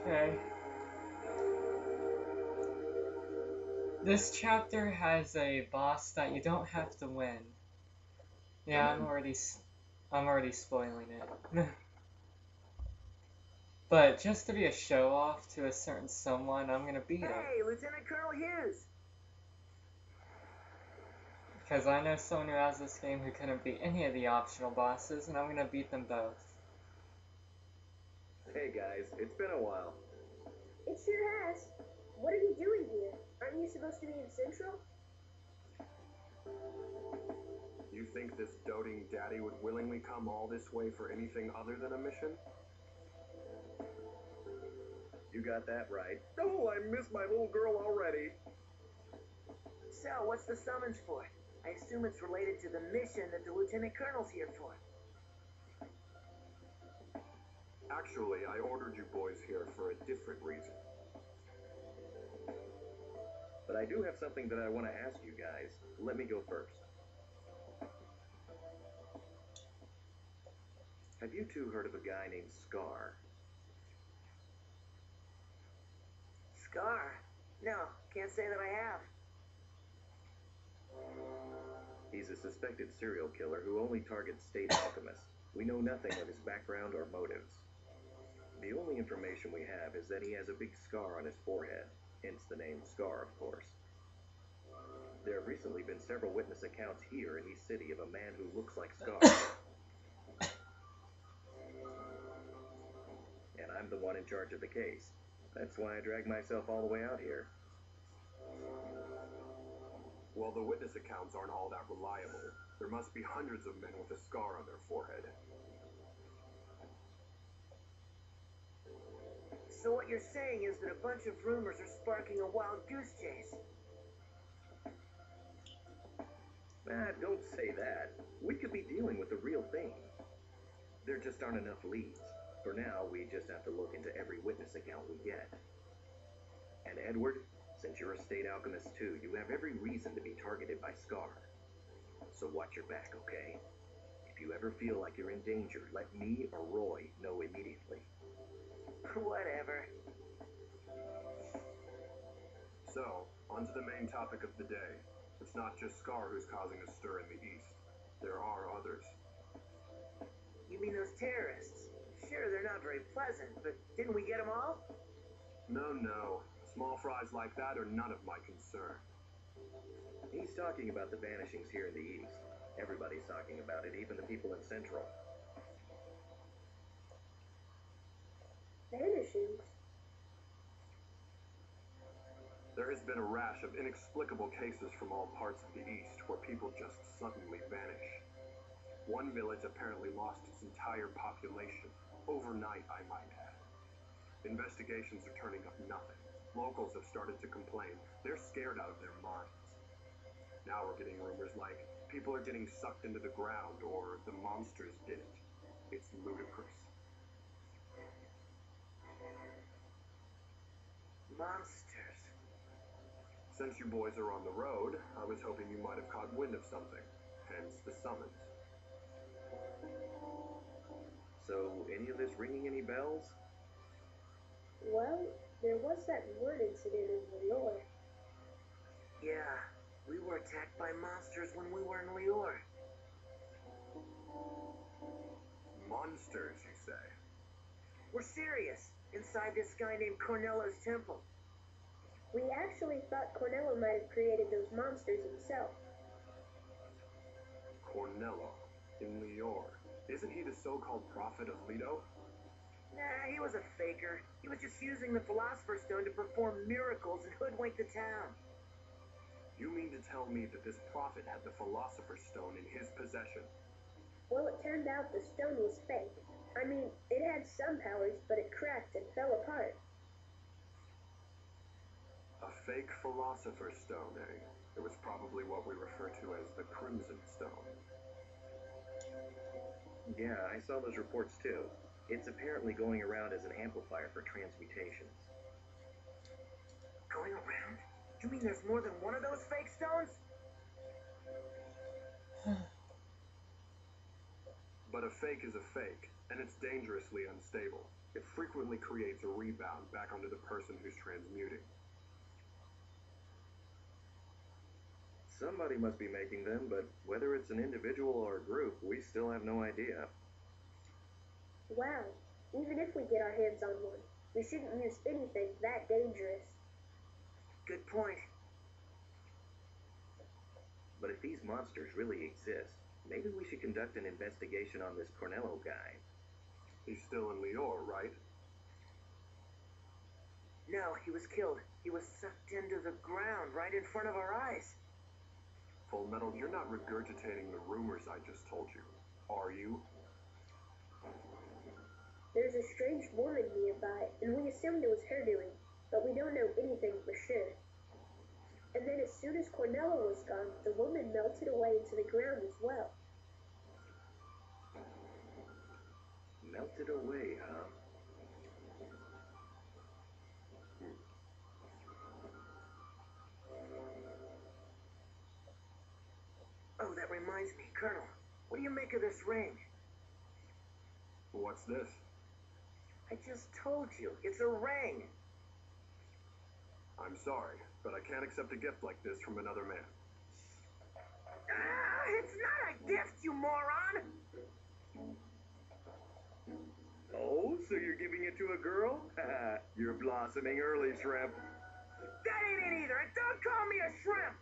Okay. This chapter has a boss that you don't have to win. Yeah, I'm already spoiling it. But just to be a show off to a certain someone, I'm gonna beat him. Hey, Lieutenant Colonel Hughes! Because I know someone who has this game who couldn't beat any of the optional bosses, and I'm gonna beat them both. Hey guys, it's been a while. It sure has. What are you doing here? Aren't you supposed to be in Central? You think this doting daddy would willingly come all this way for anything other than a mission? You got that right. Oh, I miss my little girl already. So, what's the summons for? I assume it's related to the mission that the Lieutenant Colonel's here for. Actually, I ordered you boys here for a different reason. But I do have something that I want to ask you guys. Let me go first. Have you two heard of a guy named Scar? Scar? No, can't say that I have. He's a suspected serial killer who only targets state alchemists. We know nothing of his background or motives. The only information we have is that he has a big scar on his forehead, hence the name Scar, of course. There have recently been several witness accounts here in East City of a man who looks like Scar. And I'm the one in charge of the case. That's why I dragged myself all the way out here. Well, the witness accounts aren't all that reliable. There must be hundreds of men with a scar on their forehead. So what you're saying is that a bunch of rumors are sparking a wild goose chase. Don't say that. We could be dealing with the real thing. There just aren't enough leads. For now, we just have to look into every witness account we get. And Edward, since you're a state alchemist too, you have every reason to be targeted by Scar. So watch your back, okay? If you ever feel like you're in danger, let me or Roy know immediately. Whatever. So, on to the main topic of the day. It's not just Scar who's causing a stir in the East. There are others. You mean those terrorists? Sure, they're not very pleasant, but didn't we get them all? No. Small fries like that are none of my concern. He's talking about the vanishings here in the East. Everybody's talking about it, even the people in Central. Vanishings? There has been a rash of inexplicable cases from all parts of the East where people just suddenly vanish. One village apparently lost its entire population. Overnight, I might add. Investigations are turning up nothing. Locals have started to complain. They're scared out of their minds. Now we're getting rumors like people are getting sucked into the ground or the monsters did it. It's ludicrous. Monsters. Since you boys are on the road, I was hoping you might have caught wind of something. Hence the summons. So, any of this ringing any bells? Well, there was that one incident in Lior. Yeah, we were attacked by monsters when we were in Lior. Monsters, you say? We're serious. Inside this guy named Cornello's temple. We actually thought Cornello might have created those monsters himself. Cornello, in Lior. Isn't he the so-called prophet of Leto? Nah, he was a faker. He was just using the Philosopher's Stone to perform miracles and hoodwink the town. You mean to tell me that this prophet had the Philosopher's Stone in his possession? Well, it turned out the stone was fake. I mean, it had some powers, but it cracked and fell apart. A fake Philosopher's Stone, eh? It was probably what we refer to as the Crimson Stone. Yeah, I saw those reports too. It's apparently going around as an amplifier for transmutations. Going around? You mean there's more than one of those fake stones? But a fake is a fake, and it's dangerously unstable. It frequently creates a rebound back onto the person who's transmuting. Somebody must be making them, but whether it's an individual or a group, we still have no idea. Wow, even if we get our hands on one, we shouldn't use anything that dangerous. Good point. But if these monsters really exist, maybe we should conduct an investigation on this Cornello guy. He's still in Lior, right? No, he was killed. He was sucked into the ground right in front of our eyes. Full Metal, you're not regurgitating the rumors I just told you, are you? There's a strange woman nearby, and we assumed it was her doing, but we don't know anything for sure. And then as soon as Cornello was gone, the woman melted away into the ground as well. Melted away, huh? Oh, that reminds me, Colonel. What do you make of this ring? What's this? I just told you, it's a ring. I'm sorry, but I can't accept a gift like this from another man. It's not a gift, you moron! Oh, so you're giving it to a girl? You're blossoming early, Shrimp. That ain't it either, and don't call me a shrimp!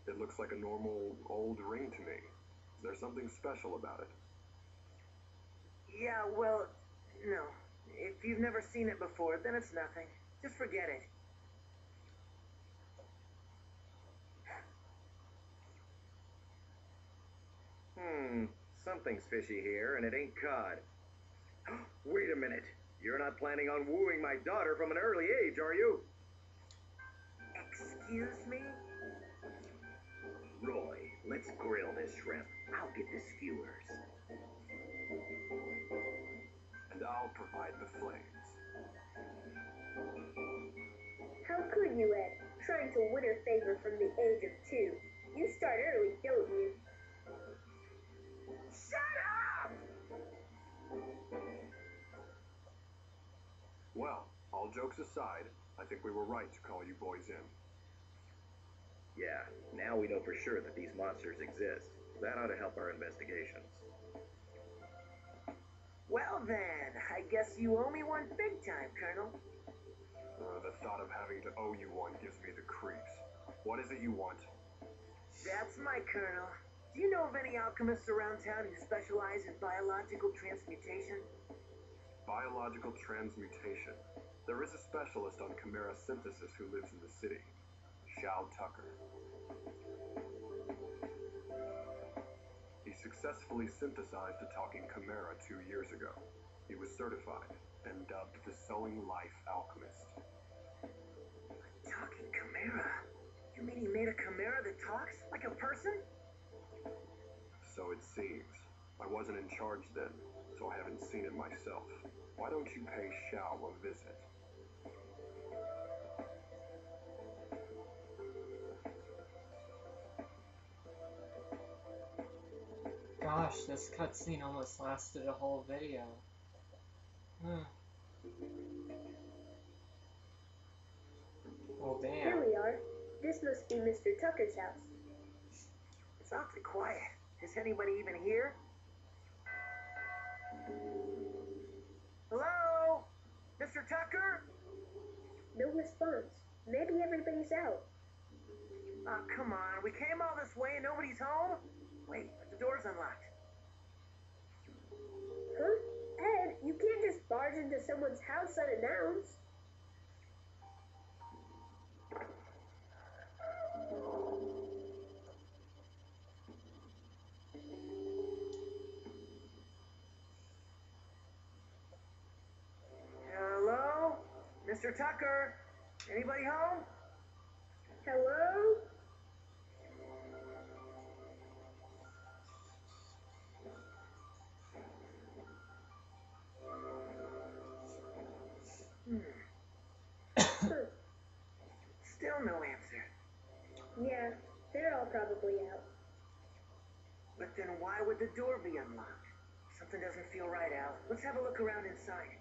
It looks like a normal old ring to me. There's something special about it. Yeah, well, no. If you've never seen it before, then it's nothing. Just forget it. Something's fishy here, and it ain't cod. Wait a minute. You're not planning on wooing my daughter from an early age, are you? Excuse me? Roy, let's grill this shrimp. I'll get the skewers. And I'll provide the flames. How could you, Ed? Trying to win her favor from the age of 2. You start early, don't you? Shut up! Well, all jokes aside, I think we were right to call you boys in. Yeah, now we know for sure that these monsters exist. That ought to help our investigations. Well then, I guess you owe me one big time, Colonel. The thought of having to owe you one gives me the creeps. What is it you want? That's my Colonel. Do you know of any alchemists around town who specialize in biological transmutation? Biological transmutation. There is a specialist on chimera synthesis who lives in the city. Shao Tucker. He successfully synthesized a talking chimera 2 years ago. He was certified and dubbed the Sowing Life Alchemist. Talking chimera? You mean he made a chimera that talks like a person? So it seems. I wasn't in charge then, so I haven't seen it myself. Why don't you pay Shao a visit? Gosh, this cutscene almost lasted a whole video. Oh, damn. Here we are. This must be Mr. Tucker's house. It's awfully quiet. Is anybody even here? Hello? Mr. Tucker? No response. Maybe everybody's out. Oh, come on. We came all this way and nobody's home? Wait, the door's unlocked. Huh? Ed, you can't just barge into someone's house unannounced. Hello? Mr. Tucker? Anybody home? Hello? Still no answer. Yeah, they're all probably out. But Then why would the door be unlocked? Something doesn't feel right, Al. Let's have a look around inside.